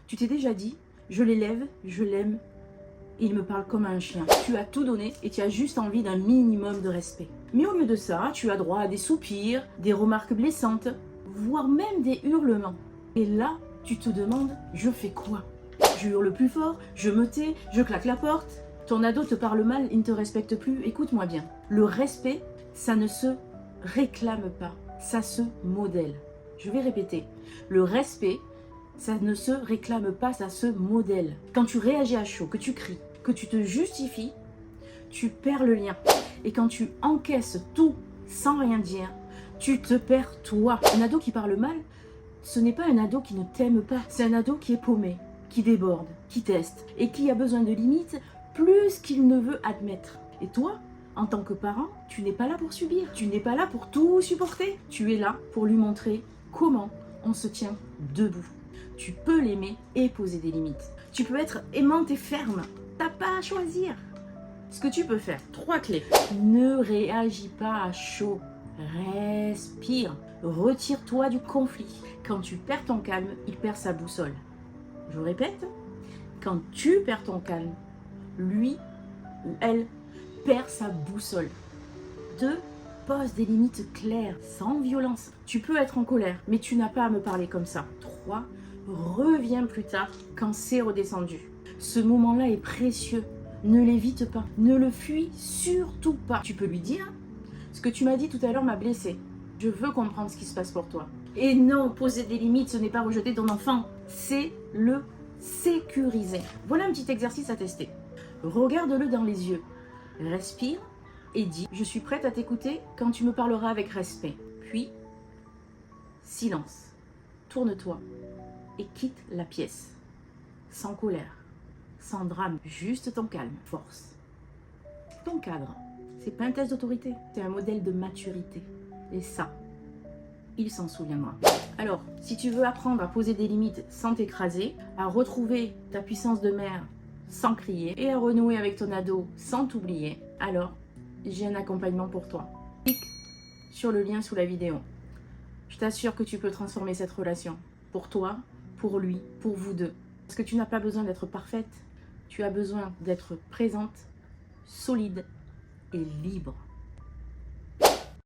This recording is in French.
Tu t'es déjà dit, je l'élève, je l'aime, et il me parle comme un chien. Tu as tout donné et tu as juste envie d'un minimum de respect. Mais au lieu de ça, tu as droit à des soupirs, des remarques blessantes, voire même des hurlements. Et là, tu te demandes, je fais quoi? Je hurle plus fort, je me tais, je claque la porte. Ton ado te parle mal, il ne te respecte plus. Écoute-moi bien. Le respect, ça ne se réclame pas, ça se modèle. Je vais répéter. Le respect, ça ne se réclame pas, ça se modèle. Quand tu réagis à chaud, que tu cries, que tu te justifies, tu perds le lien. Et quand tu encaisses tout sans rien dire, tu te perds toi. Un ado qui parle mal, ce n'est pas un ado qui ne t'aime pas. C'est un ado qui est paumé, qui déborde, qui teste et qui a besoin de limites plus qu'il ne veut admettre. Et toi, en tant que parent, tu n'es pas là pour subir. Tu n'es pas là pour tout supporter. Tu es là pour lui montrer comment on se tient debout. Tu peux l'aimer et poser des limites. Tu peux être aimante et ferme. T'as pas à choisir. Ce que tu peux faire, 3 clés. Ne réagis pas à chaud. Respire. Retire-toi du conflit. Quand tu perds ton calme, il perd sa boussole. Je répète, quand tu perds ton calme, lui ou elle perd sa boussole. 2. Pose des limites claires, sans violence. Tu peux être en colère, mais tu n'as pas à me parler comme ça. 3. Reviens plus tard quand c'est redescendu. Ce moment-là est précieux. Ne l'évite pas. Ne le fuis surtout pas. Tu peux lui dire, ce que tu m'as dit tout à l'heure m'a blessé. Je veux comprendre ce qui se passe pour toi. Et non, poser des limites, ce n'est pas rejeter ton enfant. C'est le sécuriser. Voilà un petit exercice à tester. Regarde-le dans les yeux. Respire et dis, je suis prête à t'écouter quand tu me parleras avec respect. Puis, silence. Tourne-toi et quitte la pièce. Sans colère, sans drame, juste ton calme, force. Ton cadre, c'est pas un test d'autorité, c'est un modèle de maturité. Et ça, il s'en souviendra. Alors, si tu veux apprendre à poser des limites sans t'écraser, à retrouver ta puissance de mère sans crier et à renouer avec ton ado sans t'oublier, alors j'ai un accompagnement pour toi. Clique sur le lien sous la vidéo. Je t'assure que tu peux transformer cette relation pour toi, pour lui, pour vous deux. Parce que tu n'as pas besoin d'être parfaite, tu as besoin d'être présente, solide et libre.